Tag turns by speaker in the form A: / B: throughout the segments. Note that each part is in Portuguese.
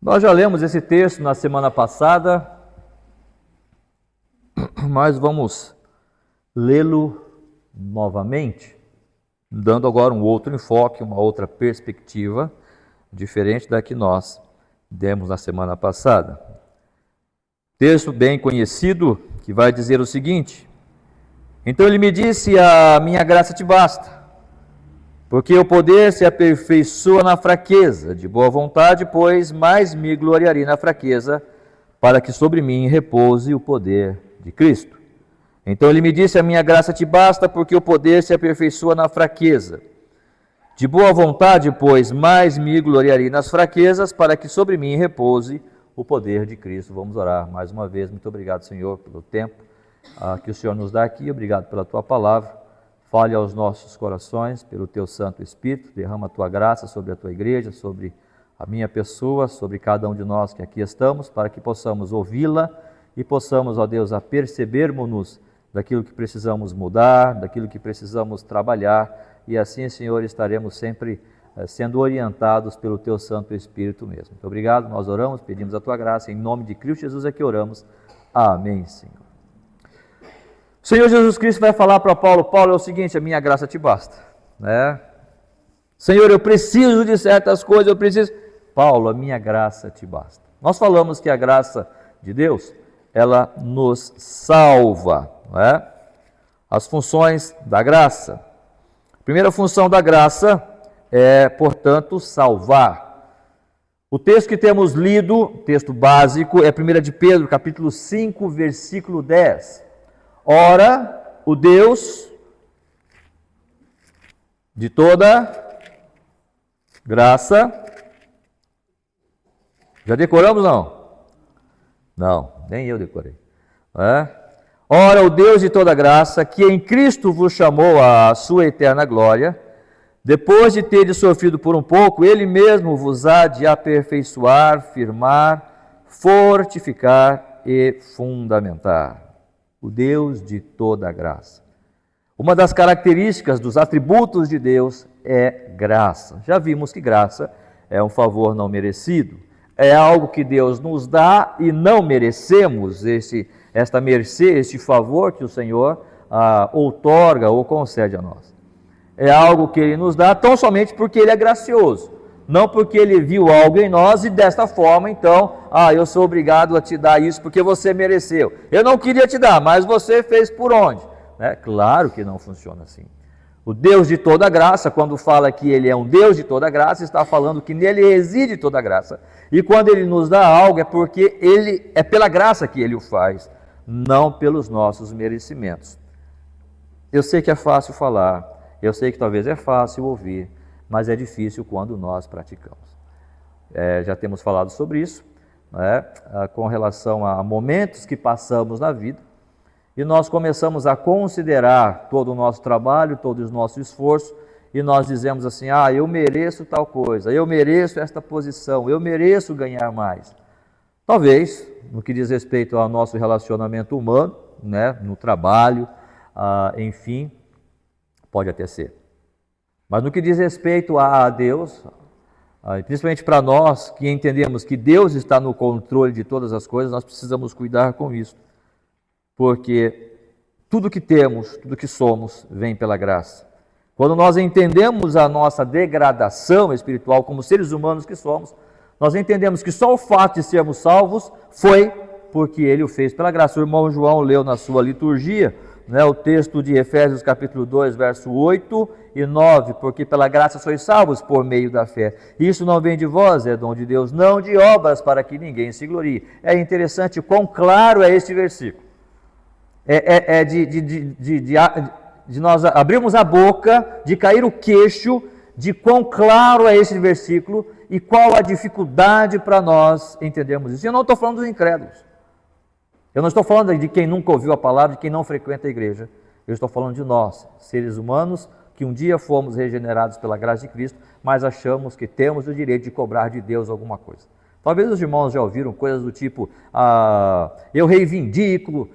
A: Nós já lemos esse texto na semana passada, mas vamos lê-lo novamente, dando agora um outro enfoque, uma outra perspectiva, diferente da que nós demos na semana passada. Texto bem conhecido, que vai dizer o seguinte: então ele me disse, a minha graça te basta, porque o poder se aperfeiçoa na fraqueza, de boa vontade, pois mais me gloriarei na fraqueza, para que sobre mim repouse o poder de Cristo. Então ele me disse, a minha graça te basta, porque o poder se aperfeiçoa na fraqueza. De boa vontade, pois mais me gloriarei nas fraquezas, para que sobre mim repouse o poder de Cristo. Vamos orar mais uma vez. Muito obrigado, Senhor, pelo tempo que o Senhor nos dá aqui. Obrigado pela tua palavra. Fale aos nossos corações pelo teu Santo Espírito, derrama a tua graça sobre a tua igreja, sobre a minha pessoa, sobre cada um de nós que aqui estamos, para que possamos ouvi-la e possamos, ó Deus, apercebermos-nos daquilo que precisamos mudar, daquilo que precisamos trabalhar, e assim, Senhor, estaremos sempre sendo orientados pelo teu Santo Espírito mesmo. Muito obrigado, nós oramos, pedimos a tua graça, em nome de Cristo Jesus é que oramos. Amém, Senhor. O Senhor Jesus Cristo vai falar para Paulo, Paulo, é o seguinte, a minha graça te basta, né? Senhor, eu preciso de certas coisas, eu preciso... Paulo, a minha graça te basta. Nós falamos que a graça de Deus, ela nos salva, não é? As funções da graça. A primeira função da graça é, portanto, salvar. O texto que temos lido, texto básico, é 1 de Pedro, capítulo 5, versículo 10. Ora, o Deus de toda graça. Já decoramos, não? Não, nem eu decorei. Ora, o Deus de toda graça, que em Cristo vos chamou à sua eterna glória, depois de teres sofrido por um pouco, Ele mesmo vos há de aperfeiçoar, firmar, fortificar e fundamentar. O Deus de toda graça. Uma das características dos atributos de Deus é graça. Já vimos que graça é um favor não merecido. É algo que Deus nos dá e não merecemos esta mercê, este favor que o Senhor outorga ou concede a nós. É algo que Ele nos dá tão somente porque Ele é gracioso, não porque Ele viu algo em nós e desta forma, então, eu sou obrigado a te dar isso porque você mereceu. Eu não queria te dar, mas você fez por onde? Claro que não funciona assim. O Deus de toda graça, quando fala que Ele é um Deus de toda graça, está falando que nele reside toda graça. E quando Ele nos dá algo, é porque é pela graça que Ele o faz, não pelos nossos merecimentos. Eu sei que é fácil falar, eu sei que talvez é fácil ouvir, mas é difícil quando nós praticamos. Já temos falado sobre isso, com relação a momentos que passamos na vida, e nós começamos a considerar todo o nosso trabalho, todo o nosso esforço, e nós dizemos assim, eu mereço tal coisa, eu mereço esta posição, eu mereço ganhar mais. Talvez, no que diz respeito ao nosso relacionamento humano, no trabalho, enfim, pode até ser. Mas no que diz respeito a Deus, principalmente para nós que entendemos que Deus está no controle de todas as coisas, nós precisamos cuidar com isso. Porque tudo que temos, tudo que somos, vem pela graça. Quando nós entendemos a nossa degradação espiritual como seres humanos que somos, nós entendemos que só o fato de sermos salvos foi porque Ele o fez pela graça. O irmão João leu na sua liturgia, o texto de Efésios capítulo 2, verso 8 e 9, porque pela graça sois salvos por meio da fé. Isso não vem de vós, é dom de Deus, não de obras para que ninguém se glorie. É interessante quão claro é este versículo. De nós abrirmos a boca, de cair o queixo, de quão claro é esse versículo e qual a dificuldade para nós entendermos isso. Eu não estou falando dos incrédulos. Eu não estou falando de quem nunca ouviu a palavra, de quem não frequenta a igreja. Eu estou falando de nós, seres humanos, que um dia fomos regenerados pela graça de Cristo, mas achamos que temos o direito de cobrar de Deus alguma coisa. Talvez os irmãos já ouviram coisas do tipo, eu reivindico,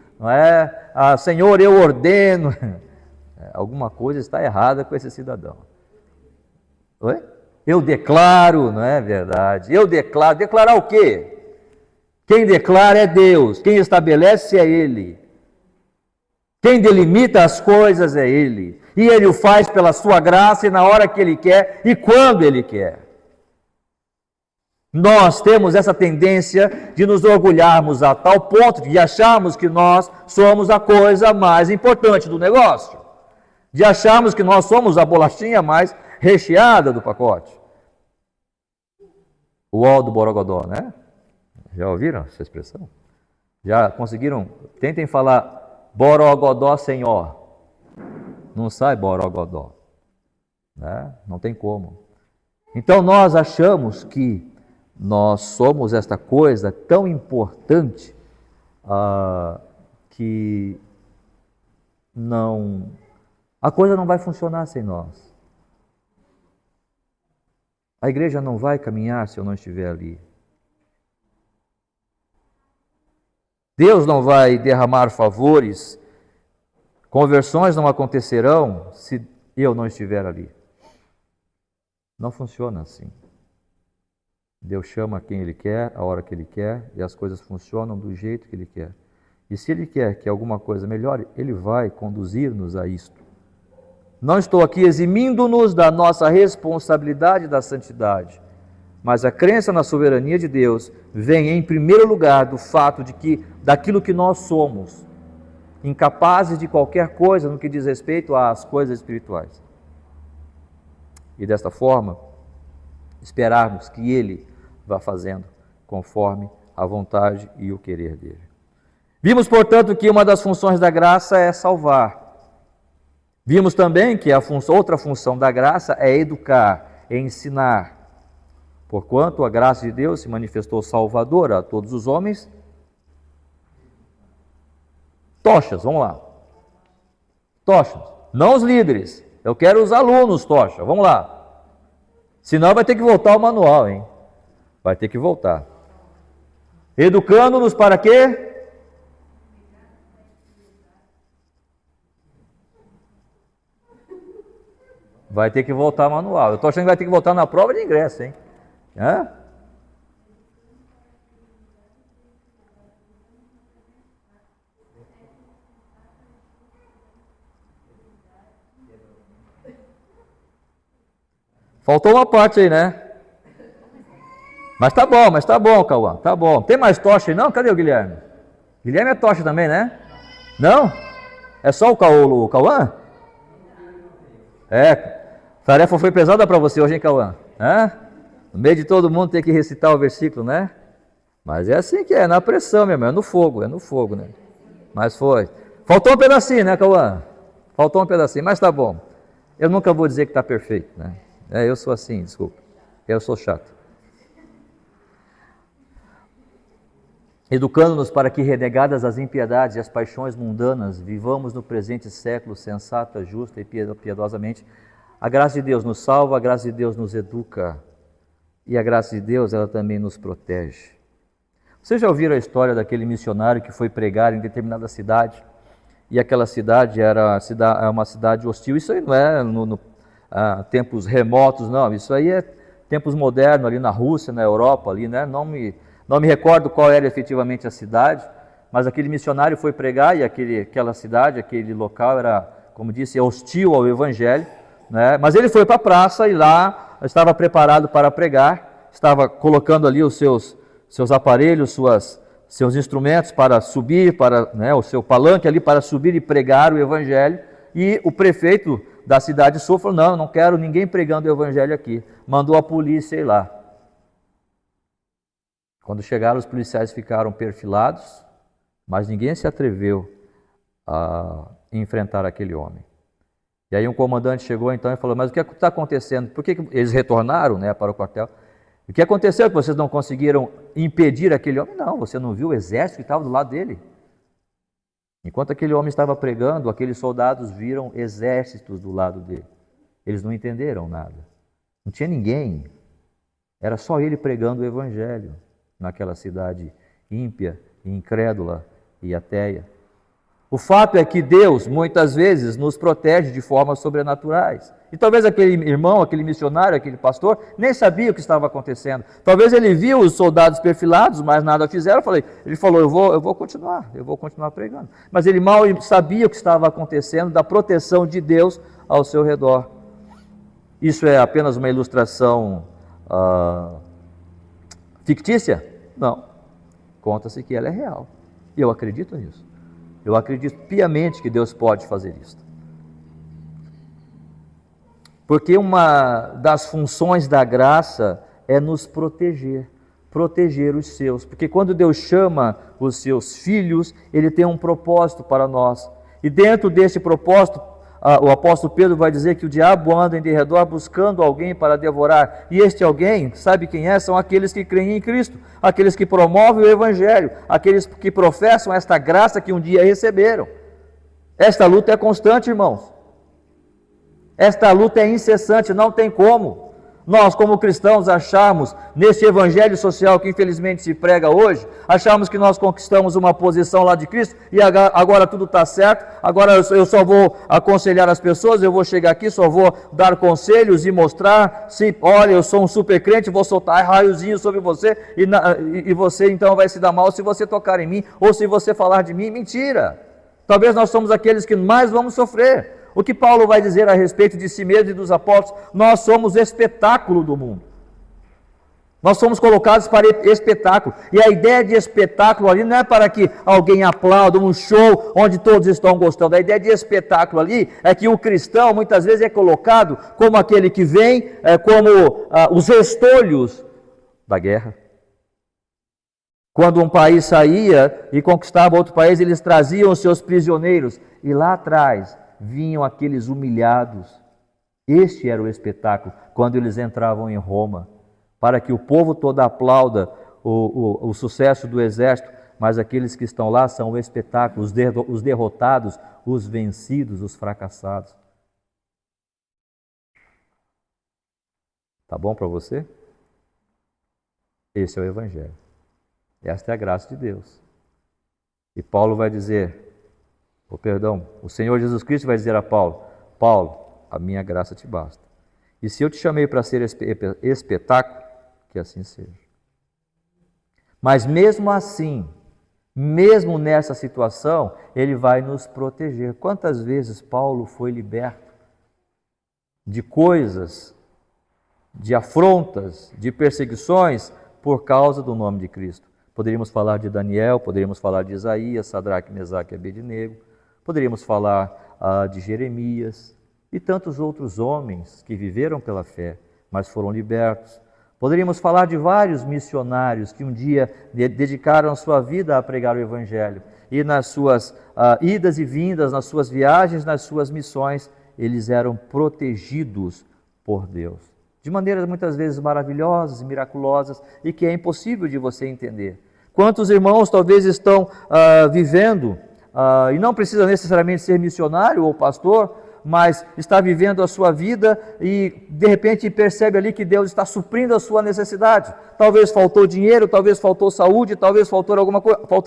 A: Senhor, eu ordeno. Alguma coisa está errada com esse cidadão. Oi? Eu declaro, não é verdade? Eu declaro. Declarar o quê? Quem declara é Deus. Quem estabelece é Ele. Quem delimita as coisas é Ele. E Ele o faz pela sua graça e na hora que Ele quer e quando Ele quer. Nós temos essa tendência de nos orgulharmos a tal ponto de acharmos que nós somos a coisa mais importante do negócio. De acharmos que nós somos a bolachinha mais recheada do pacote. O ó do Borogodó, né? Já ouviram essa expressão? Já conseguiram? Tentem falar Borogodó sem ó. Não sai Borogodó. Né? Não tem como. Então nós achamos que nós somos esta coisa tão importante que a coisa não vai funcionar sem nós. A igreja não vai caminhar se eu não estiver ali. Deus não vai derramar favores, conversões não acontecerão se eu não estiver ali. Não funciona assim. Deus chama quem Ele quer, a hora que Ele quer, e as coisas funcionam do jeito que Ele quer. E se Ele quer que alguma coisa melhore, Ele vai conduzir-nos a isto. Não estou aqui eximindo-nos da nossa responsabilidade da santidade, mas a crença na soberania de Deus vem em primeiro lugar do fato de que, daquilo que nós somos, incapazes de qualquer coisa no que diz respeito às coisas espirituais. E desta forma, esperarmos que Ele vá fazendo conforme a vontade e o querer dEle. Vimos, portanto, que uma das funções da graça é salvar. Vimos também que outra função da graça é educar, é ensinar. Porquanto a graça de Deus se manifestou salvadora a todos os homens. Tochas, vamos lá. Tochas, não os líderes. Eu quero os alunos, tocha, vamos lá. Senão vai ter que voltar o manual, hein? Vai ter que voltar. Educando-nos para quê? Vai ter que voltar o manual. Eu estou achando que vai ter que voltar na prova de ingresso, hein? Hã? Faltou uma parte aí, né? Mas tá bom, Cauã, tá bom. Tem mais tocha aí não? Cadê o Guilherme? Guilherme é tocha também, né? Não? É só o Cauã? É, tarefa foi pesada para você hoje, hein, Cauã? Hã? No meio de todo mundo ter que recitar o versículo, né? Mas é assim que é, na pressão, meu irmão, é no fogo, né? Mas foi. Faltou um pedacinho, né, Cauã? Faltou um pedacinho, mas tá bom. Eu nunca vou dizer que está perfeito, né? Eu sou assim, desculpa. Eu sou chato. Educando-nos para que, renegadas as impiedades e as paixões mundanas, vivamos no presente século sensata, justa e piedosamente. A graça de Deus nos salva, a graça de Deus nos educa e a graça de Deus, ela também nos protege. Vocês já ouviram a história daquele missionário que foi pregar em determinada cidade e aquela cidade era uma cidade hostil? Isso aí não é tempos remotos, não. Isso aí é tempos modernos ali na Rússia, na Europa, ali, né? Não me recordo qual era efetivamente a cidade, mas aquele missionário foi pregar e aquela cidade, aquele local era, como disse, hostil ao Evangelho, né? Mas ele foi para a praça e lá estava preparado para pregar, estava colocando ali os seus aparelhos, seus instrumentos para subir, o seu palanque ali para subir e pregar o Evangelho, e o prefeito da cidade sul falou, não, eu não quero ninguém pregando o Evangelho aqui, mandou a polícia ir lá. Quando chegaram, os policiais ficaram perfilados, mas ninguém se atreveu a enfrentar aquele homem. E aí um comandante chegou então e falou, mas o que está acontecendo? Por que eles retornaram, né, para o quartel? O que aconteceu que vocês não conseguiram impedir aquele homem? Não, você não viu o exército que estava do lado dele? Enquanto aquele homem estava pregando, aqueles soldados viram exércitos do lado dele. Eles não entenderam nada. Não tinha ninguém. Era só ele pregando o Evangelho naquela cidade ímpia, incrédula e ateia. O fato é que Deus, muitas vezes, nos protege de formas sobrenaturais. E talvez aquele irmão, aquele missionário, aquele pastor, nem sabia o que estava acontecendo. Talvez ele viu os soldados perfilados, mas nada fizeram. Ele falou, eu vou continuar pregando. Mas ele mal sabia o que estava acontecendo, da proteção de Deus ao seu redor. Isso é apenas uma ilustração fictícia? Não. Conta-se que ela é real. E eu acredito nisso. Eu acredito piamente que Deus pode fazer isso. Porque uma das funções da graça é nos proteger os seus. Porque quando Deus chama os seus filhos, Ele tem um propósito para nós. E dentro deste propósito, o apóstolo Pedro vai dizer que o diabo anda em derredor buscando alguém para devorar. E este alguém, sabe quem é? São aqueles que creem em Cristo, aqueles que promovem o Evangelho, aqueles que professam esta graça que um dia receberam. Esta luta é constante, irmãos. Esta luta é incessante, não tem como. Nós, como cristãos, achamos, neste evangelho social que infelizmente se prega hoje, achamos que nós conquistamos uma posição lá de Cristo e agora tudo está certo, agora eu só vou aconselhar as pessoas, eu vou chegar aqui, só vou dar conselhos e mostrar, se, olha, eu sou um super crente, vou soltar raiozinhos sobre você e você então vai se dar mal se você tocar em mim ou se você falar de mim. Mentira! Talvez nós somos aqueles que mais vamos sofrer. O que Paulo vai dizer a respeito de si mesmo e dos apóstolos? Nós somos espetáculo do mundo. Nós somos colocados para espetáculo. E a ideia de espetáculo ali não é para que alguém aplaude, um show onde todos estão gostando. A ideia de espetáculo ali é que o cristão muitas vezes é colocado como aquele que vem, como os restolhos da guerra. Quando um país saía e conquistava outro país, eles traziam os seus prisioneiros. E lá atrás vinham aqueles humilhados. Este era o espetáculo, quando eles entravam em Roma, para que o povo todo aplauda o sucesso do exército, mas aqueles que estão lá são o espetáculo, os derrotados, os vencidos, os fracassados. Tá bom para você? Esse é o Evangelho. Esta é a graça de Deus. E Paulo vai dizer, o Senhor Jesus Cristo vai dizer a Paulo, Paulo, a minha graça te basta. E se eu te chamei para ser espetáculo, que assim seja. Mas mesmo assim, mesmo nessa situação, Ele vai nos proteger. Quantas vezes Paulo foi liberto de coisas, de afrontas, de perseguições, por causa do nome de Cristo? Poderíamos falar de Daniel, poderíamos falar de Isaías, Sadraque, Mesaque e Abednego, poderíamos falar de Jeremias e tantos outros homens que viveram pela fé, mas foram libertos. Poderíamos falar de vários missionários que um dia dedicaram sua vida a pregar o Evangelho. E nas suas idas e vindas, nas suas viagens, nas suas missões, eles eram protegidos por Deus. De maneiras muitas vezes maravilhosas e miraculosas e que é impossível de você entender. Quantos irmãos talvez estão vivendo, e não precisa necessariamente ser missionário ou pastor, mas está vivendo a sua vida e de repente percebe ali que Deus está suprindo a sua necessidade. Talvez faltou dinheiro, talvez faltou saúde, talvez faltou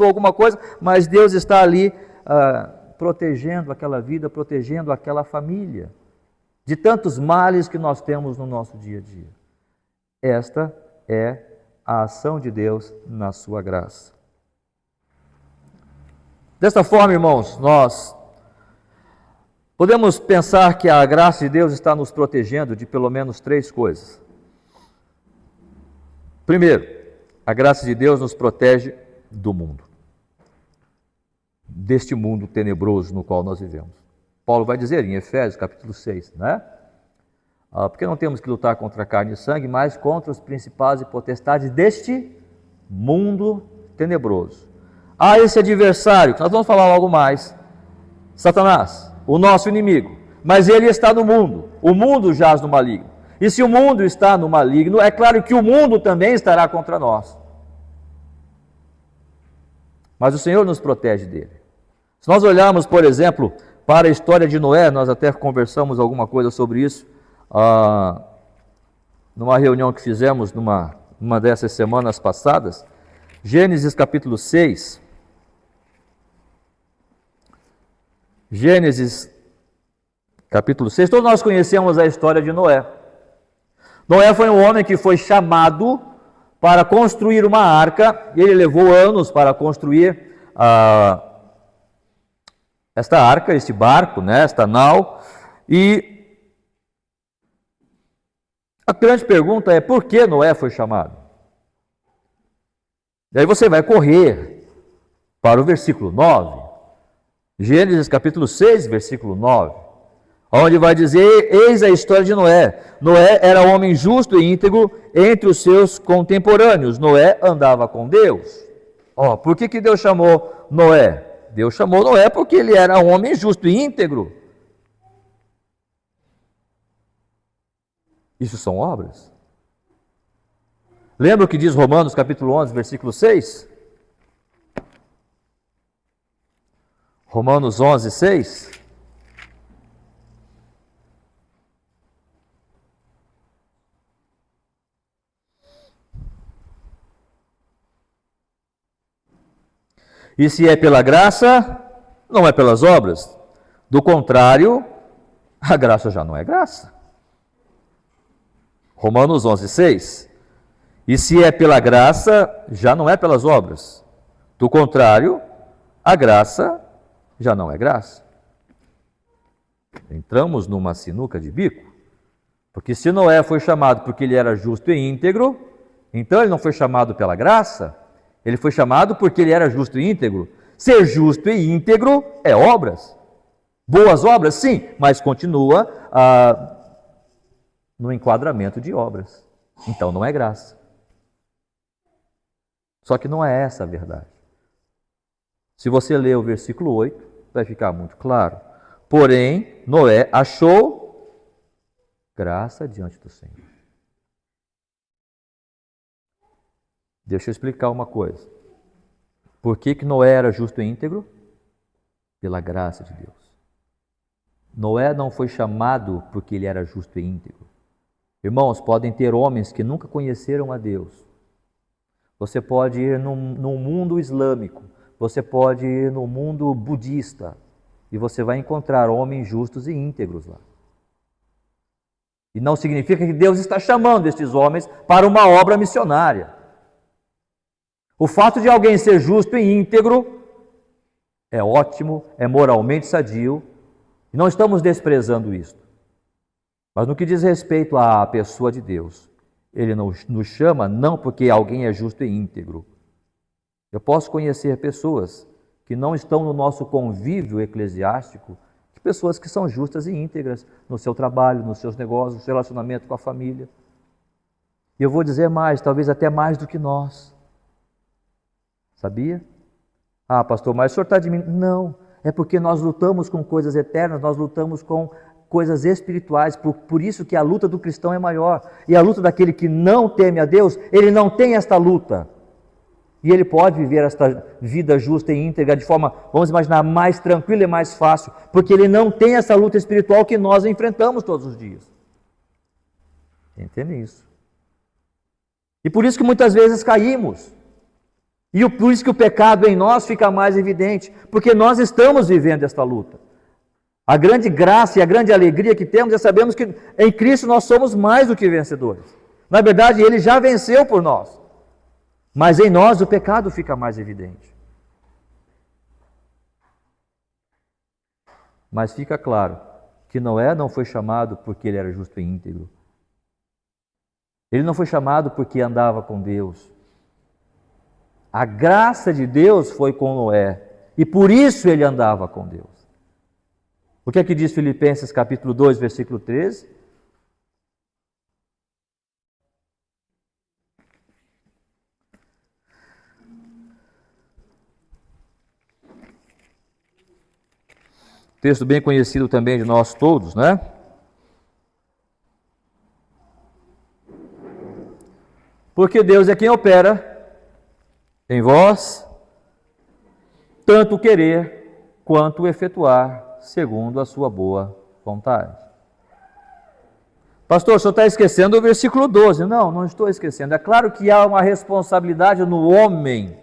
A: alguma coisa, mas Deus está ali protegendo aquela vida, protegendo aquela família de tantos males que nós temos no nosso dia a dia. Esta é a ação de Deus na sua graça. Desta forma, irmãos, nós podemos pensar que a graça de Deus está nos protegendo de pelo menos 3 coisas. Primeiro, a graça de Deus nos protege do mundo, deste mundo tenebroso no qual nós vivemos. Paulo vai dizer em Efésios capítulo 6, né? Porque não temos que lutar contra carne e sangue, mas contra os principados e potestades deste mundo tenebroso. Esse adversário, que nós vamos falar logo mais, Satanás, o nosso inimigo, mas ele está no mundo, o mundo jaz no maligno. E se o mundo está no maligno, é claro que o mundo também estará contra nós. Mas o Senhor nos protege dele. Se nós olharmos, por exemplo, para a história de Noé, nós até conversamos alguma coisa sobre isso, numa reunião que fizemos numa dessas semanas passadas. Gênesis capítulo 6, Gênesis, capítulo 6. Todos nós conhecemos a história de Noé. Noé foi um homem que foi chamado para construir uma arca, e ele levou anos para construir esta arca, este barco, né, esta nau, e a grande pergunta é: por que Noé foi chamado? E aí você vai correr para o versículo 9, Gênesis capítulo 6, versículo 9, onde vai dizer: eis a história de Noé. Noé era um homem justo e íntegro entre os seus contemporâneos. Noé andava com Deus. Por que Deus chamou Noé? Deus chamou Noé porque ele era um homem justo e íntegro. Isso são obras. Lembra o que diz Romanos capítulo 11, versículo 6? Romanos 11, 6. E se é pela graça, não é pelas obras. Do contrário, a graça já não é graça. Romanos 11, 6. E se é pela graça, já não é pelas obras. Do contrário, a graça já não é graça. Entramos numa sinuca de bico. Porque se Noé foi chamado porque ele era justo e íntegro, então ele não foi chamado pela graça, ele foi chamado porque ele era justo e íntegro. Ser justo e íntegro é obras. Boas obras, sim, mas continua no enquadramento de obras. Então não é graça. Só que não é essa a verdade. Se você ler o versículo 8, vai ficar muito claro. Porém, Noé achou graça diante do Senhor. Deixa eu explicar uma coisa. Por que Noé era justo e íntegro? Pela graça de Deus. Noé não foi chamado porque ele era justo e íntegro. Irmãos, podem ter homens que nunca conheceram a Deus. Você pode ir num mundo islâmico, você pode ir no mundo budista, e você vai encontrar homens justos e íntegros lá. E não significa que Deus está chamando estes homens para uma obra missionária. O fato de alguém ser justo e íntegro é ótimo, é moralmente sadio, e não estamos desprezando isto. Mas no que diz respeito à pessoa de Deus, Ele nos chama não porque alguém é justo e íntegro. Eu posso conhecer pessoas que não estão no nosso convívio eclesiástico, pessoas que são justas e íntegras no seu trabalho, nos seus negócios, no seu relacionamento com a família. E eu vou dizer mais, talvez até mais do que nós. Sabia? Pastor, mas o senhor está de mim? Não, é porque nós lutamos com coisas eternas, nós lutamos com coisas espirituais, por isso que a luta do cristão é maior. E a luta daquele que não teme a Deus, ele não tem esta luta. E ele pode viver esta vida justa e íntegra de forma, vamos imaginar, mais tranquila e mais fácil, porque ele não tem essa luta espiritual que nós enfrentamos todos os dias. Entende isso? E por isso que muitas vezes caímos. E por isso que o pecado em nós fica mais evidente, porque nós estamos vivendo esta luta. A grande graça e a grande alegria que temos é sabermos que em Cristo nós somos mais do que vencedores. Na verdade, Ele já venceu por nós. Mas em nós o pecado fica mais evidente. Mas fica claro que Noé não foi chamado porque ele era justo e íntegro. Ele não foi chamado porque andava com Deus. A graça de Deus foi com Noé. E por isso ele andava com Deus. O que é que diz Filipenses capítulo 2, versículo 13? Texto bem conhecido também de nós todos, né? Porque Deus é quem opera em vós, tanto querer quanto efetuar, segundo a sua boa vontade. Pastor, o senhor está esquecendo o versículo 12. Não, não estou esquecendo. É claro que há uma responsabilidade no homem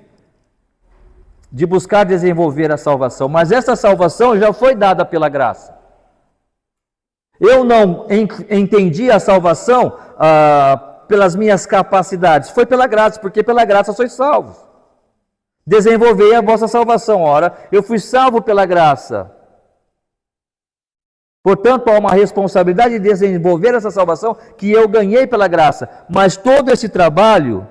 A: de buscar desenvolver a salvação, mas essa salvação já foi dada pela graça. Eu não entendi a salvação pelas minhas capacidades, foi pela graça, porque pela graça sois salvos. Desenvolvei a vossa salvação. Ora, eu fui salvo pela graça. Portanto, há uma responsabilidade de desenvolver essa salvação que eu ganhei pela graça. Mas todo esse trabalho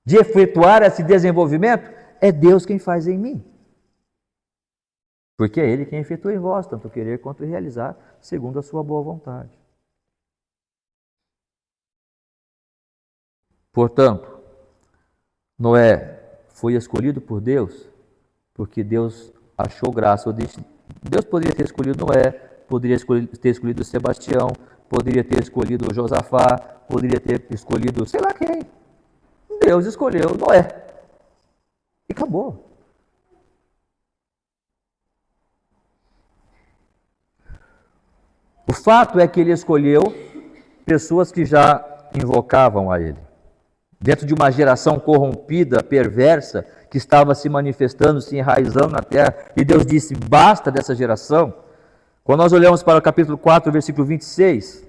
A: de efetuar esse desenvolvimento é Deus quem faz em mim. Porque é Ele quem efetua em vós, tanto querer quanto realizar, segundo a sua boa vontade. Portanto, Noé foi escolhido por Deus, porque Deus achou graça. Deus poderia ter escolhido Noé, poderia ter escolhido Sebastião, poderia ter escolhido Josafá, poderia ter escolhido sei lá quem. Deus escolheu Noé. E acabou. O fato é que ele escolheu pessoas que já invocavam a ele. Dentro de uma geração corrompida, perversa, que estava se manifestando, se enraizando na terra, e Deus disse, basta dessa geração. Quando nós olhamos para o capítulo 4, versículo 26,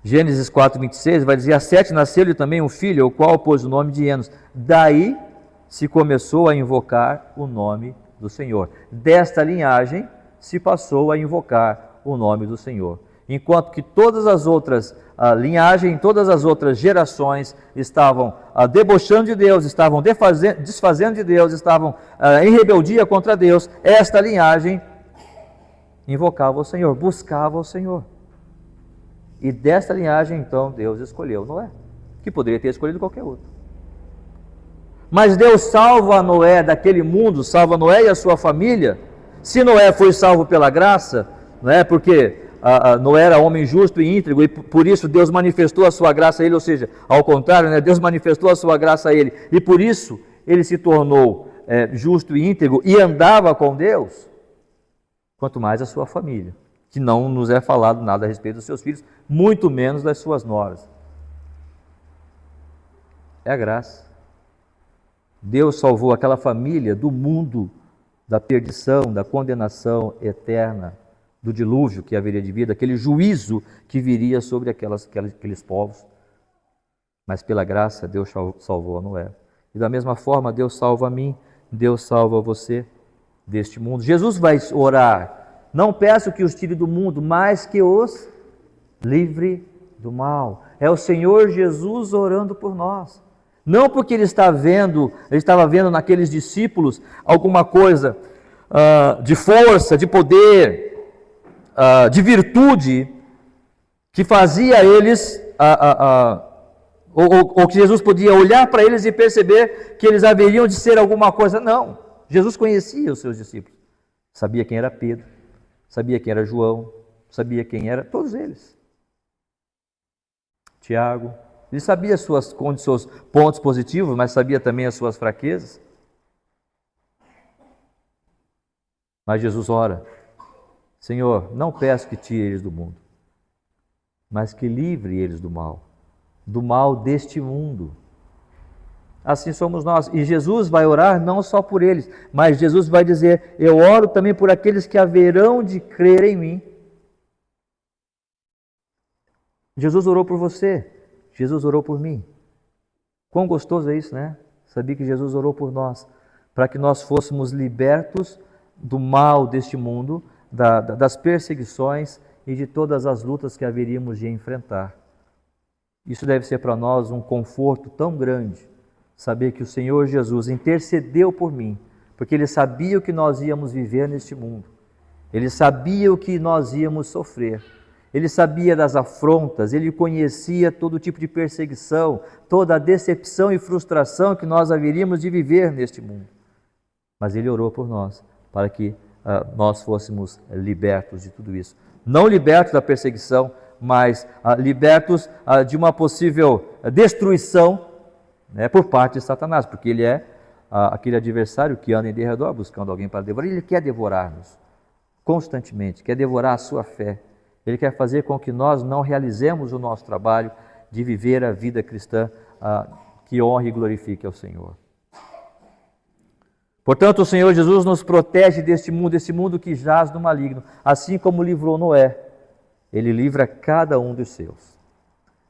A: Gênesis 4, 26, vai dizer, a Sete nasceu-lhe também um filho, ao qual pôs o nome de Enos. Daí se começou a invocar o nome do Senhor. Desta linhagem se passou a invocar o nome do Senhor. Enquanto que todas as outras linhagens, todas as outras gerações estavam debochando de Deus, estavam desfazendo de Deus, estavam em rebeldia contra Deus, esta linhagem invocava o Senhor, buscava o Senhor. E desta linhagem, então, Deus escolheu Noé, que poderia ter escolhido qualquer outro. Mas Deus salva Noé daquele mundo, salva Noé e a sua família. Se Noé foi salvo pela graça, não é porque Noé era homem justo e íntegro, e por isso Deus manifestou a sua graça a ele, ou seja, ao contrário, né, Deus manifestou a sua graça a ele, e por isso ele se tornou justo e íntegro e andava com Deus, quanto mais a sua família, que não nos é falado nada a respeito dos seus filhos, muito menos das suas noras. É a graça. Deus salvou aquela família do mundo da perdição, da condenação eterna, do dilúvio que haveria de vir, daquele juízo que viria sobre aqueles povos. Mas pela graça, Deus salvou a Noé. E da mesma forma, Deus salva a mim, Deus salva você deste mundo. Jesus vai orar, não peço que os tire do mundo, mas que os livre do mal. É o Senhor Jesus orando por nós. Não porque ele estava vendo naqueles discípulos alguma coisa de força, de poder, de virtude, que fazia eles, ou que Jesus podia olhar para eles e perceber que eles haveriam de ser alguma coisa. Não, Jesus conhecia os seus discípulos, sabia quem era Pedro, sabia quem era João, sabia quem era todos eles. Tiago, ele sabia seus pontos positivos, mas sabia também as suas fraquezas. Mas Jesus ora, Senhor, não peço que tire eles do mundo, mas que livre eles do mal deste mundo. Assim somos nós. E Jesus vai orar não só por eles, mas Jesus vai dizer, eu oro também por aqueles que haverão de crer em mim. Jesus orou por você, Jesus orou por mim. Quão gostoso é isso, né? Sabia que Jesus orou por nós, para que nós fôssemos libertos do mal deste mundo, das perseguições e de todas as lutas que haveríamos de enfrentar. Isso deve ser para nós um conforto tão grande, saber que o Senhor Jesus intercedeu por mim, porque Ele sabia o que nós íamos viver neste mundo, Ele sabia o que nós íamos sofrer, Ele sabia das afrontas, Ele conhecia todo tipo de perseguição, toda a decepção e frustração que nós haveríamos de viver neste mundo. Mas Ele orou por nós, para que nós fôssemos libertos de tudo isso. Não libertos da perseguição, mas libertos de uma possível destruição, né, por parte de Satanás, porque ele é aquele adversário que anda em derredor buscando alguém para devorar. Ele quer devorar-nos constantemente, quer devorar a sua fé. Ele quer fazer com que nós não realizemos o nosso trabalho de viver a vida cristã que honre e glorifique ao Senhor. Portanto, o Senhor Jesus nos protege deste mundo que jaz no maligno, assim como livrou Noé. Ele livra cada um dos seus.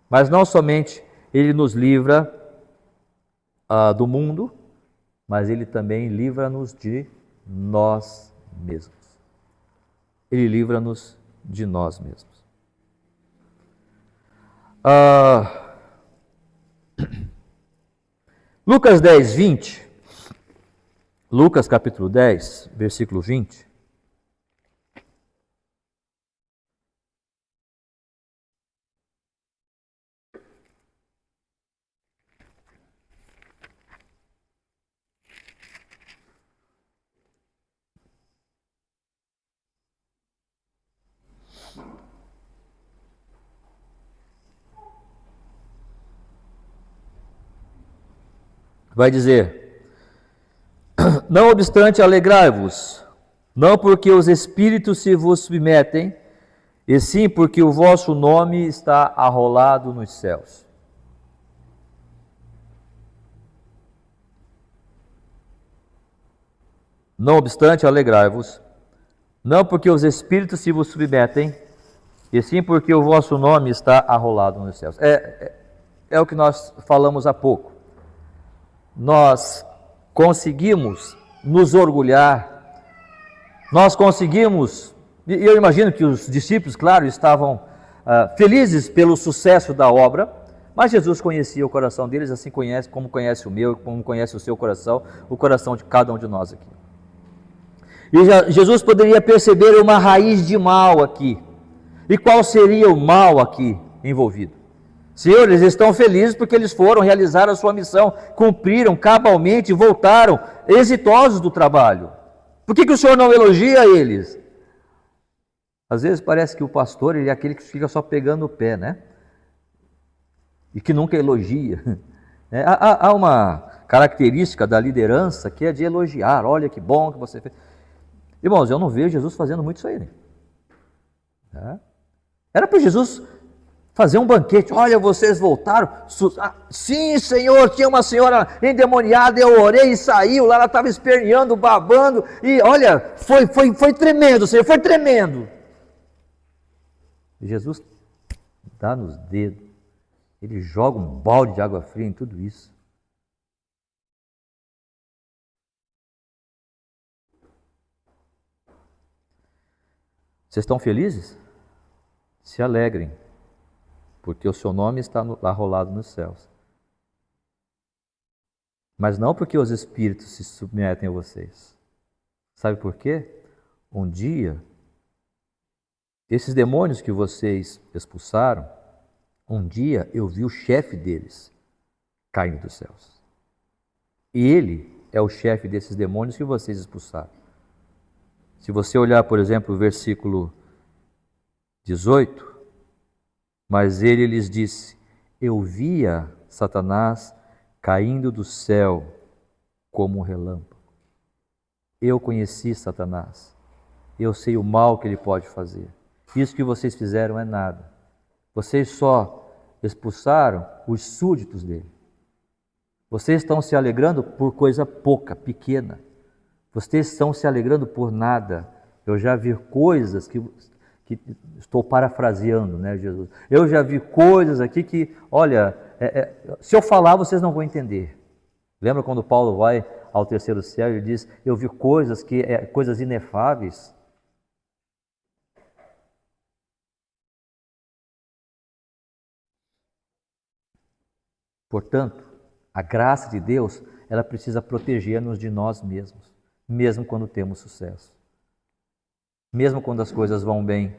A: Mas não somente Ele nos livra do mundo, mas Ele também livra-nos de nós mesmos. Ele livra-nos de nós mesmos. Lucas 10, 20. Lucas capítulo 10, versículo 20. Vai dizer: não obstante, alegrai-vos, não porque os espíritos se vos submetem, e sim porque o vosso nome está arrolado nos céus. Não obstante, alegrai-vos, não porque os espíritos se vos submetem, e sim porque o vosso nome está arrolado nos céus. É o que nós falamos há pouco. Nós conseguimos nos orgulhar, nós conseguimos, e eu imagino que os discípulos, claro, estavam felizes pelo sucesso da obra, mas Jesus conhecia o coração deles, assim como conhece o meu, como conhece o seu coração, o coração de cada um de nós aqui. E Jesus poderia perceber uma raiz de mal aqui. E qual seria o mal aqui envolvido? Senhor, eles estão felizes porque eles foram realizar a sua missão, cumpriram cabalmente, voltaram exitosos do trabalho. Por que o Senhor não elogia eles? Às vezes parece que o pastor ele é aquele que fica só pegando o pé, né? E que nunca elogia. Há uma característica da liderança que é de elogiar. Olha que bom que você fez. Irmãos, eu não vejo Jesus fazendo muito isso aí, né? Era para Jesus fazer um banquete. Olha, vocês voltaram. Sim, Senhor, tinha uma senhora endemoniada, eu orei e saiu, lá ela estava esperneando, babando, e olha, foi tremendo, Senhor, foi tremendo. E Jesus dá nos dedos, ele joga um balde de água fria em tudo isso. Vocês estão felizes? Se alegrem, porque o seu nome está arrolado nos céus. Mas não porque os espíritos se submetem a vocês. Sabe por quê? Um dia, esses demônios que vocês expulsaram, um dia eu vi o chefe deles caindo dos céus. E ele é o chefe desses demônios que vocês expulsaram. Se você olhar, por exemplo, o versículo 18, mas ele lhes disse: eu via Satanás caindo do céu como um relâmpago. Eu conheci Satanás. Eu sei o mal que ele pode fazer. Isso que vocês fizeram é nada. Vocês só expulsaram os súditos dele. Vocês estão se alegrando por coisa pouca, pequena. Vocês estão se alegrando por nada. Eu já vi coisas que estou parafraseando, né, Jesus? Eu já vi coisas aqui que, olha, se eu falar, vocês não vão entender. Lembra quando Paulo vai ao terceiro céu e diz: eu vi coisas coisas inefáveis. Portanto, a graça de Deus, ela precisa proteger-nos de nós mesmos, mesmo quando temos sucesso, mesmo quando as coisas vão bem,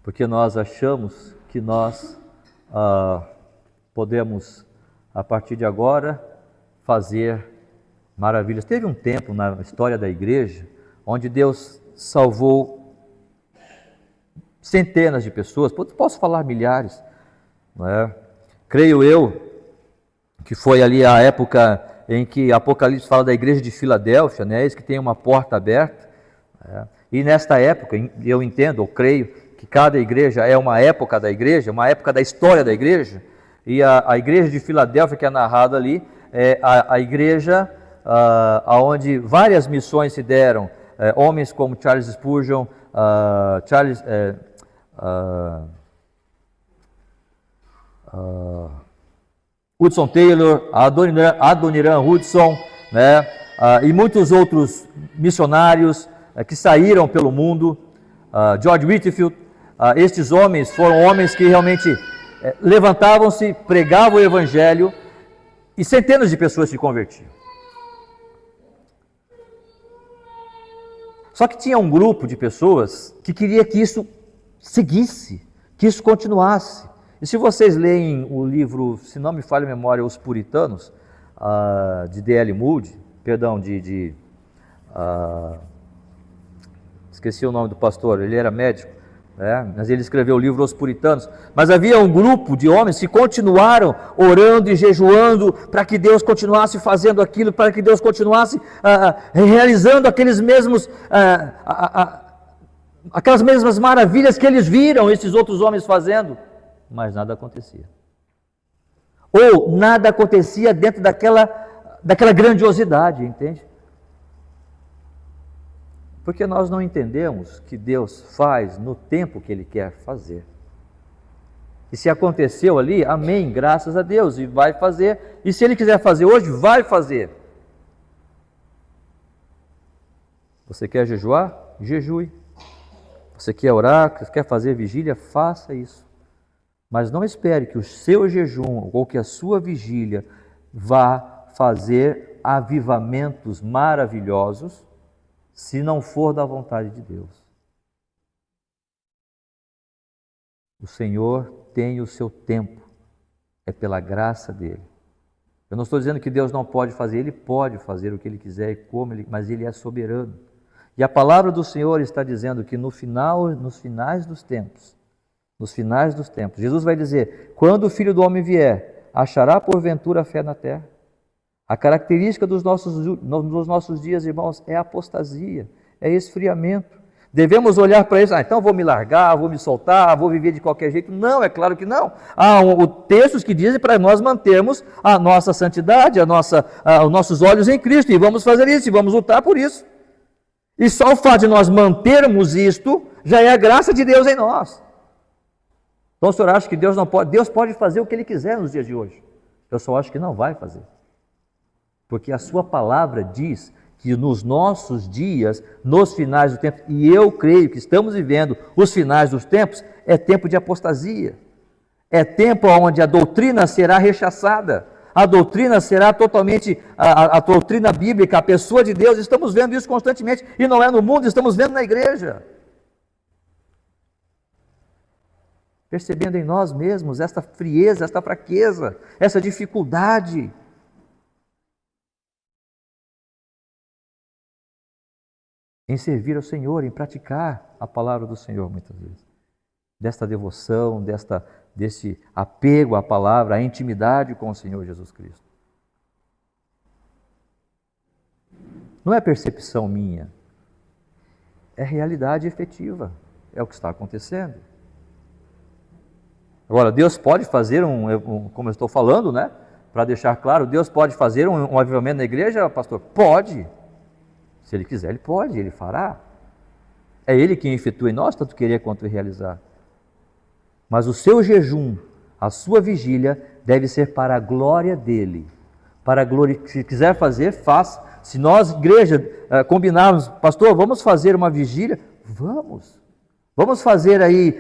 A: porque nós achamos que nós podemos, a partir de agora, fazer maravilhas. Teve um tempo na história da igreja onde Deus salvou centenas de pessoas, posso falar milhares, não é? Creio eu que foi ali a época em que Apocalipse fala da igreja de Filadélfia, né? Eis que tem uma porta aberta. Né? E nesta época, eu entendo, ou creio, que cada igreja é uma época da igreja, uma época da história da igreja. E a igreja de Filadélfia, que é narrada ali, é a igreja onde várias missões se deram, homens como Charles Spurgeon, Hudson Taylor, Adoniram Hudson, né, e muitos outros missionários que saíram pelo mundo, George Whitefield. Estes homens foram homens que realmente levantavam-se, pregavam o evangelho e centenas de pessoas se convertiam. Só que tinha um grupo de pessoas que queria que isso seguisse, que isso continuasse. E se vocês leem o livro, se não me falha a memória, Os Puritanos, de D.L. Moody, esqueci o nome do pastor, ele era médico, mas ele escreveu o livro Os Puritanos. Mas havia um grupo de homens que continuaram orando e jejuando para que Deus continuasse fazendo aquilo, para que Deus continuasse realizando aqueles mesmos, aquelas mesmas maravilhas que eles viram esses outros homens fazendo, mas nada acontecia. Ou nada acontecia dentro daquela grandiosidade, entende? Porque nós não entendemos que Deus faz no tempo que Ele quer fazer. E se aconteceu ali, amém, graças a Deus, e vai fazer. E se Ele quiser fazer hoje, vai fazer. Você quer jejuar? Jejue. Você quer orar? Quer fazer vigília? Faça isso. Mas não espere que o seu jejum ou que a sua vigília vá fazer avivamentos maravilhosos, se não for da vontade de Deus. O Senhor tem o seu tempo, é pela graça dEle. Eu não estou dizendo que Deus não pode fazer, Ele pode fazer o que Ele quiser e como Ele, mas Ele é soberano. E a palavra do Senhor está dizendo que nos finais dos tempos, Jesus vai dizer, quando o Filho do Homem vier, achará porventura fé na terra? A característica dos nossos dias, irmãos, é apostasia, é esfriamento. Devemos olhar para isso, então vou me largar, vou me soltar, vou viver de qualquer jeito. Não, é claro que não. Há textos que dizem para nós mantermos a nossa santidade, os nossos olhos em Cristo, e vamos fazer isso, e vamos lutar por isso. E só o fato de nós mantermos isto, já é a graça de Deus em nós. Então o senhor acha que Deus não pode? Deus pode fazer o que Ele quiser nos dias de hoje. Eu só acho que não vai fazer. Porque a sua palavra diz que nos nossos dias, nos finais do tempo, e eu creio que estamos vivendo os finais dos tempos, é tempo de apostasia. É tempo onde a doutrina será rechaçada. A doutrina será totalmente, a doutrina bíblica, a pessoa de Deus, estamos vendo isso constantemente, e não é no mundo, estamos vendo na igreja. Percebendo em nós mesmos esta frieza, esta fraqueza, essa dificuldade. Em servir ao Senhor, em praticar a palavra do Senhor, muitas vezes. Desta devoção, desse apego à palavra, à intimidade com o Senhor Jesus Cristo. Não é percepção minha, é realidade efetiva, é o que está acontecendo. Agora, Deus pode fazer como eu estou falando, né? Para deixar claro, Deus pode fazer um avivamento na igreja, pastor? Pode. Se Ele quiser, Ele pode, Ele fará. É Ele quem efetua em nós, tanto querer quanto realizar. Mas o seu jejum, a sua vigília, deve ser para a glória dEle. Se quiser fazer, faça. Se nós, igreja, combinarmos, pastor, vamos fazer uma vigília? Vamos. Vamos fazer aí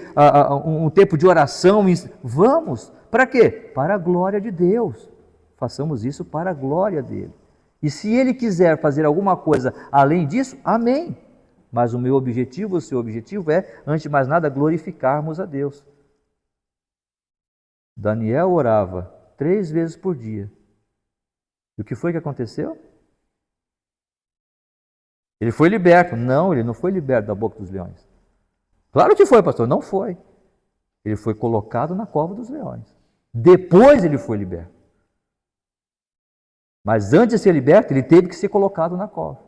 A: um tempo de oração? Vamos. Para quê? Para a glória de Deus. Façamos isso para a glória dEle. E se Ele quiser fazer alguma coisa além disso, amém. Mas o meu objetivo, o seu objetivo é, antes de mais nada, glorificarmos a Deus. Daniel orava 3 vezes por dia. E o que foi que aconteceu? Ele foi liberto. Não, ele não foi liberto da boca dos leões. Claro que foi, pastor. Não foi. Ele foi colocado na cova dos leões. Depois ele foi liberto. Mas antes de ser liberto, ele teve que ser colocado na cova.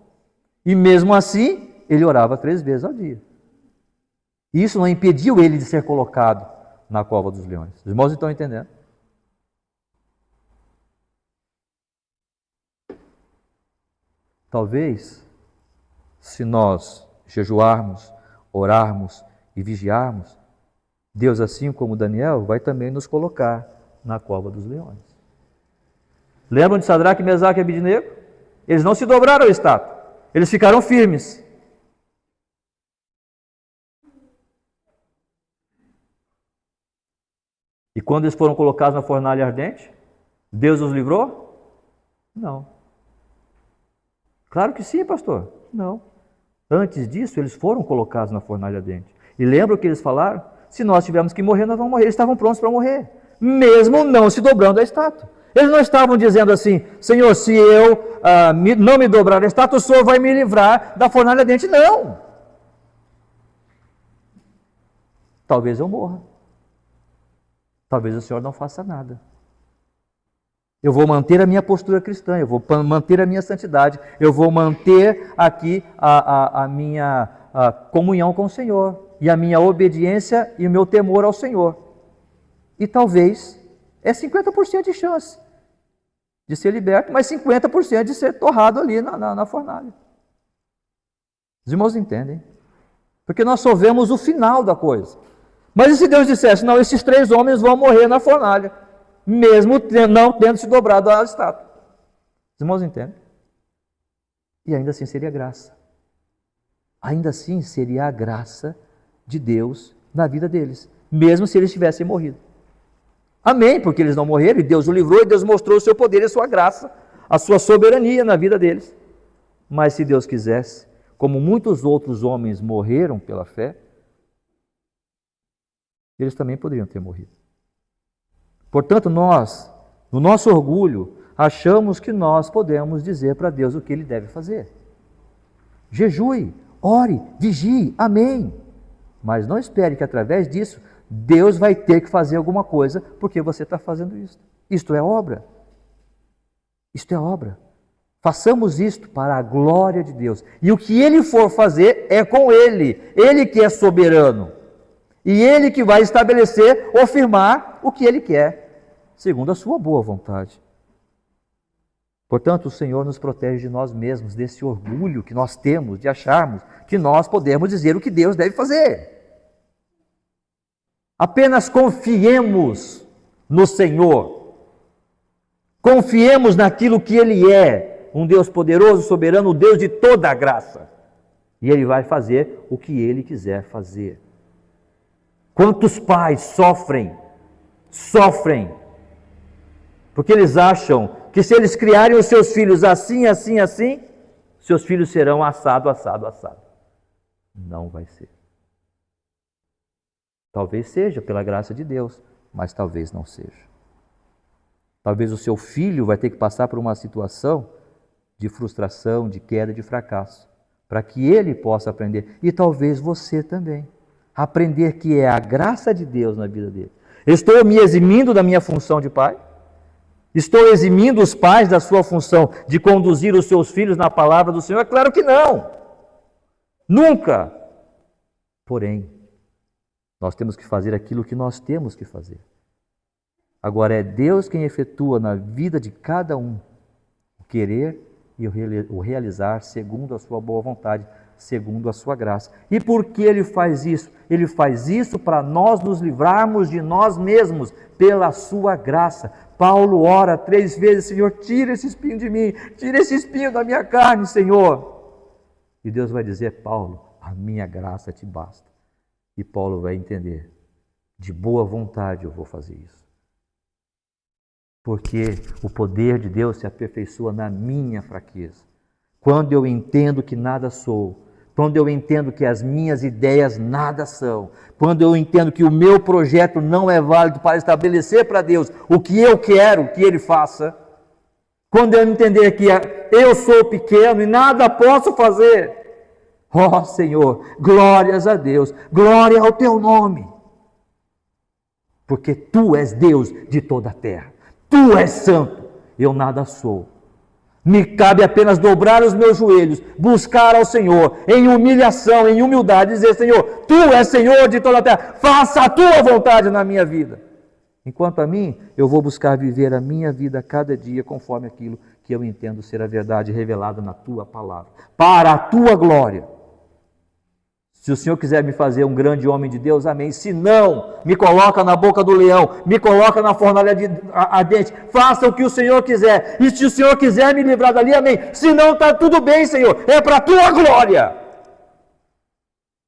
A: E mesmo assim, ele orava 3 vezes ao dia. E isso não impediu ele de ser colocado na cova dos leões. Os irmãos estão entendendo? Talvez, se nós jejuarmos, orarmos e vigiarmos, Deus, assim como Daniel, vai também nos colocar na cova dos leões. Lembram de Sadraque, Mesaque e Abednego? Eles não se dobraram ao estátua, eles ficaram firmes. E quando eles foram colocados na fornalha ardente, Deus os livrou? Não. Claro que sim, pastor. Não. Antes disso, eles foram colocados na fornalha ardente. E lembra o que eles falaram? Se nós tivermos que morrer, nós vamos morrer. Eles estavam prontos para morrer, mesmo não se dobrando à estátua. Eles não estavam dizendo assim: Senhor, se eu não me dobrar à estátua, o Senhor vai me livrar da fornalha ardente. Não. Talvez eu morra. Talvez o Senhor não faça nada. Eu vou manter a minha postura cristã, eu vou manter a minha santidade, eu vou manter aqui a minha comunhão com o Senhor, e a minha obediência e o meu temor ao Senhor. E talvez é 50% de chance de ser liberto, mas 50% de ser torrado ali na fornalha. Os irmãos entendem? Porque nós só vemos o final da coisa. Mas e se Deus dissesse: não, esses 3 homens vão morrer na fornalha, mesmo não tendo se dobrado à estátua? Os irmãos entendem? E ainda assim seria graça. Ainda assim seria a graça de Deus na vida deles, mesmo se eles tivessem morrido. Amém, porque eles não morreram e Deus o livrou e Deus mostrou o seu poder e a sua graça, a sua soberania na vida deles. Mas se Deus quisesse, como muitos outros homens morreram pela fé, eles também poderiam ter morrido. Portanto, nós, no nosso orgulho, achamos que nós podemos dizer para Deus o que Ele deve fazer. Jejue, ore, vigie, amém. Mas não espere que através disso Deus vai ter que fazer alguma coisa porque você está fazendo isso. Isto é obra. Isto é obra. Façamos isto para a glória de Deus. E o que Ele for fazer é com Ele. Ele que é soberano. E Ele que vai estabelecer ou firmar o que Ele quer, segundo a sua boa vontade. Portanto, o Senhor nos protege de nós mesmos, desse orgulho que nós temos de acharmos que nós podemos dizer o que Deus deve fazer. Apenas confiemos no Senhor. Confiemos naquilo que Ele é, um Deus poderoso, soberano, um Deus de toda a graça. E Ele vai fazer o que Ele quiser fazer. Quantos pais sofrem, porque eles acham que se eles criarem os seus filhos assim, seus filhos serão assado. Não vai ser. Talvez seja pela graça de Deus, mas talvez não seja. Talvez o seu filho vai ter que passar por uma situação de frustração, de queda, de fracasso, para que ele possa aprender. E talvez você também. Aprender que é a graça de Deus na vida dele. Estou me eximindo da minha função de pai? Estou eximindo os pais da sua função de conduzir os seus filhos na palavra do Senhor? É claro que não. Nunca. Porém, nós temos que fazer aquilo que nós temos que fazer. Agora é Deus quem efetua na vida de cada um o querer e o realizar segundo a sua boa vontade, segundo a sua graça. E por que Ele faz isso? Ele faz isso para nós nos livrarmos de nós mesmos, pela sua graça. Paulo ora 3 vezes: Senhor, tira esse espinho de mim, tira esse espinho da minha carne, Senhor. E Deus vai dizer: Paulo, a minha graça te basta. E Paulo vai entender: de boa vontade eu vou fazer isso. Porque o poder de Deus se aperfeiçoa na minha fraqueza. Quando eu entendo que nada sou, quando eu entendo que as minhas ideias nada são, quando eu entendo que o meu projeto não é válido para estabelecer para Deus o que eu quero que Ele faça, quando eu entender que eu sou pequeno e nada posso fazer, ó Senhor, glórias a Deus, glória ao Teu nome, porque Tu és Deus de toda a terra, Tu és santo, eu nada sou. Me cabe apenas dobrar os meus joelhos, buscar ao Senhor, em humilhação, em humildade, dizer: Senhor, Tu és Senhor de toda a terra, faça a Tua vontade na minha vida. Enquanto a mim, eu vou buscar viver a minha vida a cada dia conforme aquilo que eu entendo ser a verdade revelada na tua palavra, para a tua glória. Se o Senhor quiser me fazer um grande homem de Deus, amém. Se não, me coloca na boca do leão, me coloca na fornalha ardente, faça o que o Senhor quiser. E se o Senhor quiser me livrar dali, amém. Se não, está tudo bem, Senhor, é para a tua glória.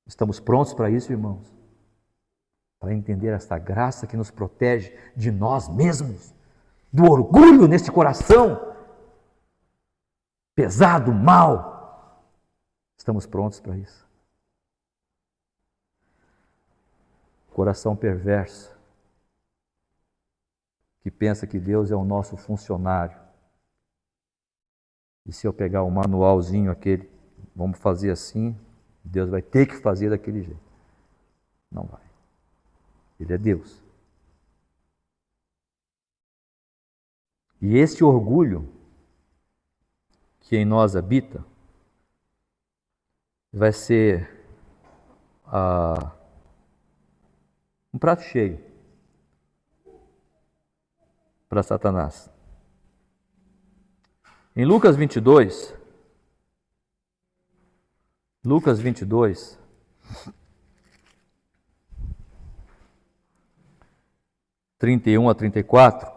A: Estamos prontos para isso, irmãos? Para entender esta graça que nos protege de nós mesmos, do orgulho neste coração pesado, mal. Estamos prontos para isso? Coração perverso, que pensa que Deus é o nosso funcionário. E se eu pegar o manualzinho aquele, vamos fazer assim, Deus vai ter que fazer daquele jeito. Não vai. Ele é Deus. E este orgulho que em nós habita vai ser um prato cheio para Satanás. Em Lucas 22, 31 a 34,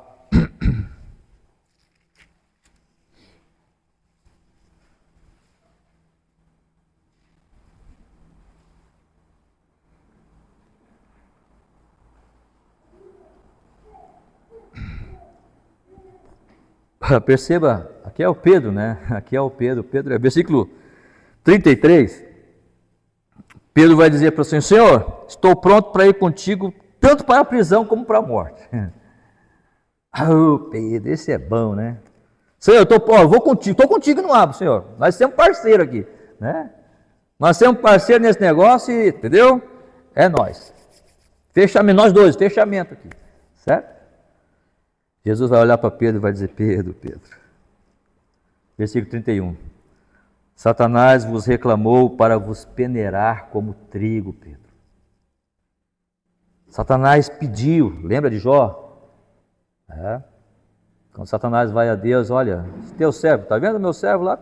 A: perceba, aqui é o Pedro, né? Aqui é o Pedro, versículo 33, Pedro vai dizer para o Senhor: Senhor, estou pronto para ir contigo, tanto para a prisão como para a morte. Pedro, esse é bom, né? Senhor, vou contigo, estou contigo no abro, Senhor. Nós temos parceiro aqui, né? Nós temos parceiro nesse negócio, entendeu? É nós. Fechamento, nós dois, fechamento aqui, certo? Jesus vai olhar para Pedro e vai dizer: Pedro, versículo 31, Satanás vos reclamou para vos peneirar como trigo, Pedro. Satanás pediu, lembra de Jó? Quando Satanás vai a Deus: olha, teu servo, está vendo meu servo lá?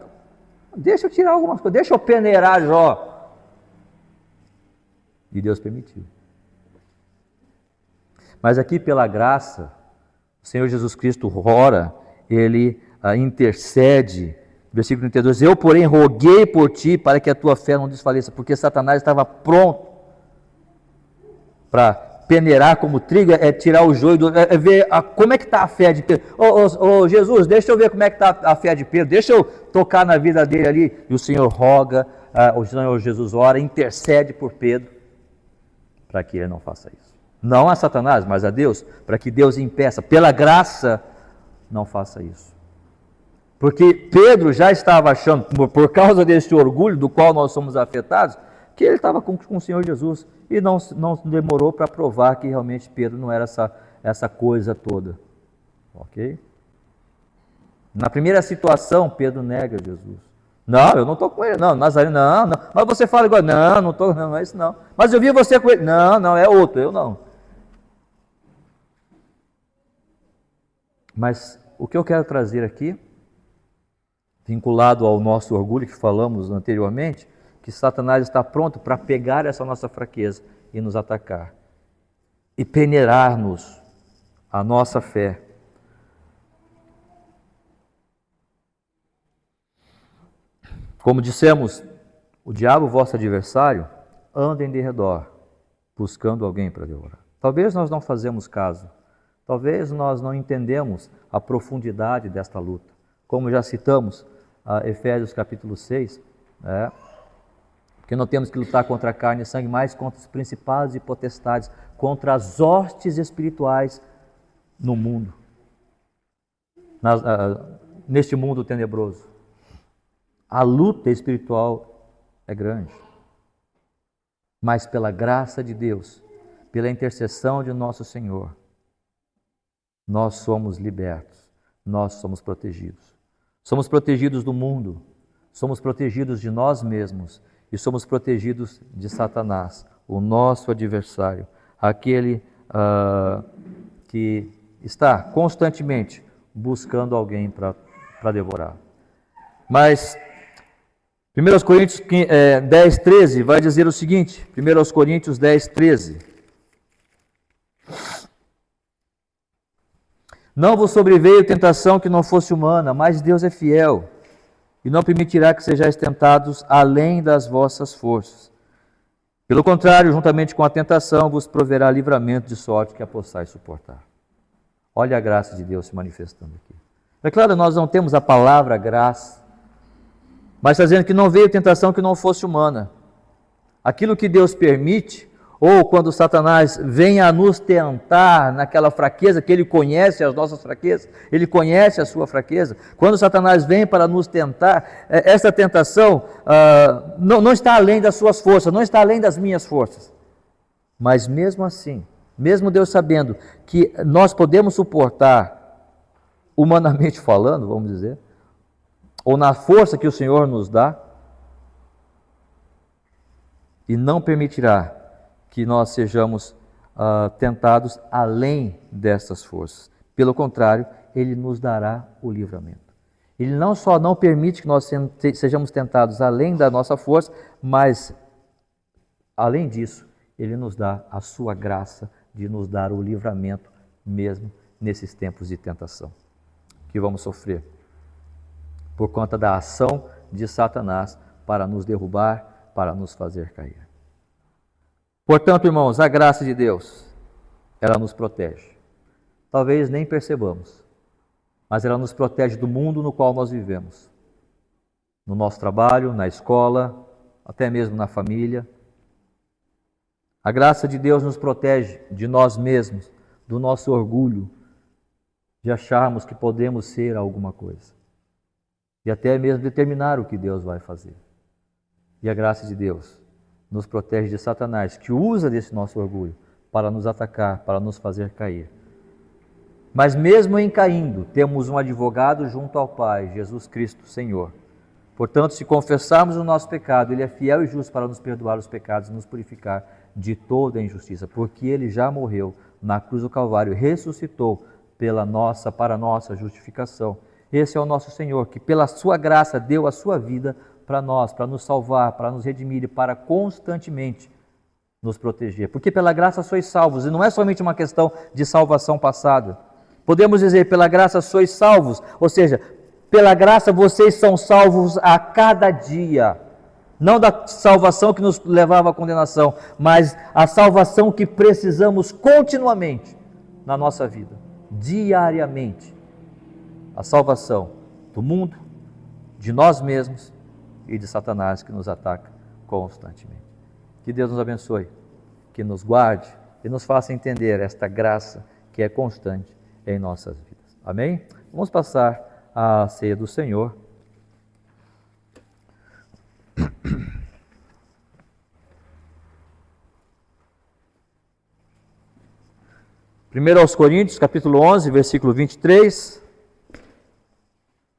A: Deixa eu tirar algumas coisas, deixa eu peneirar Jó. E Deus permitiu. Mas aqui, pela graça, o Senhor Jesus Cristo ora, Ele intercede. Versículo 32, eu, porém, roguei por ti para que a tua fé não desfaleça, porque Satanás estava pronto para peneirar como trigo, tirar o joio, ver como é que está a fé de Pedro. Jesus, deixa eu ver como é que está a fé de Pedro, deixa eu tocar na vida dele ali. E o Senhor roga, o Senhor Jesus ora, intercede por Pedro, para que ele não faça isso. Não a Satanás, mas a Deus, para que Deus impeça, pela graça, não faça isso. Porque Pedro já estava achando, por causa desse orgulho do qual nós somos afetados, que ele estava com o Senhor Jesus, e não demorou para provar que realmente Pedro não era essa coisa toda. Ok? Na primeira situação, Pedro nega Jesus. Não, eu não estou com ele, não, Nazareno, não, mas você fala igual, não estou, não é isso não. Mas eu vi você com ele, não, é outro, eu não. Mas o que eu quero trazer aqui, vinculado ao nosso orgulho que falamos anteriormente, que Satanás está pronto para pegar essa nossa fraqueza e nos atacar, e peneirar-nos a nossa fé. Como dissemos, o diabo, vosso adversário, anda em derredor, buscando alguém para devorar. Talvez nós não fazemos caso, talvez nós não entendemos a profundidade desta luta. Como já citamos, Efésios capítulo 6, porque não temos que lutar contra a carne e sangue, mas contra os principados e potestades, contra as hostes espirituais no mundo, neste mundo tenebroso. A luta espiritual é grande, mas pela graça de Deus, pela intercessão de nosso Senhor, nós somos libertos, nós somos protegidos. Somos protegidos do mundo, somos protegidos de nós mesmos e somos protegidos de Satanás, o nosso adversário, aquele que está constantemente buscando alguém para para devorar. Mas 1 Coríntios 10, 13 vai dizer o seguinte, 1 Coríntios 10, 13. Não vos sobreveio tentação que não fosse humana, mas Deus é fiel, e não permitirá que sejais tentados além das vossas forças. Pelo contrário, juntamente com a tentação, vos proverá livramento de sorte que a possais suportar. Olha a graça de Deus se manifestando aqui. É claro, nós não temos a palavra graça, mas está dizendo que não veio tentação que não fosse humana. Aquilo que Deus permite, ou quando Satanás vem a nos tentar naquela fraqueza, que ele conhece as nossas fraquezas, ele conhece a sua fraqueza. Quando Satanás vem para nos tentar, essa tentação não está além das suas forças, não está além das minhas forças. Mas mesmo assim, mesmo Deus sabendo que nós podemos suportar, humanamente falando, vamos dizer, ou na força que o Senhor nos dá, e não permitirá que nós sejamos tentados além dessas forças. Pelo contrário, Ele nos dará o livramento. Ele não só não permite que nós sejamos tentados além da nossa força, mas, além disso, Ele nos dá a sua graça de nos dar o livramento mesmo nesses tempos de tentação que vamos sofrer por conta da ação de Satanás para nos derrubar, para nos fazer cair. Portanto, irmãos, a graça de Deus, ela nos protege. Talvez nem percebamos, mas ela nos protege do mundo no qual nós vivemos. No nosso trabalho, na escola, até mesmo na família. A graça de Deus nos protege de nós mesmos, do nosso orgulho, de acharmos que podemos ser alguma coisa. E até mesmo determinar o que Deus vai fazer. E a graça de Deus nos protege de Satanás, que usa desse nosso orgulho para nos atacar, para nos fazer cair. Mas mesmo em caindo, temos um advogado junto ao Pai, Jesus Cristo, Senhor. Portanto, se confessarmos o nosso pecado, Ele é fiel e justo para nos perdoar os pecados e nos purificar de toda a injustiça, porque Ele já morreu na cruz do Calvário, ressuscitou para a nossa justificação. Esse é o nosso Senhor, que pela sua graça deu a sua vida para nós, para nos salvar, para nos redimir e para constantemente nos proteger. Porque pela graça sois salvos, e não é somente uma questão de salvação passada. Podemos dizer, pela graça sois salvos, ou seja, pela graça vocês são salvos a cada dia. Não da salvação que nos levava à condenação, mas a salvação que precisamos continuamente na nossa vida, diariamente. A salvação do mundo, de nós mesmos e de Satanás que nos ataca constantemente. Que Deus nos abençoe, que nos guarde e nos faça entender esta graça que é constante em nossas vidas. Amém? Vamos passar à ceia do Senhor. 1 Coríntios, capítulo 11, versículo 23.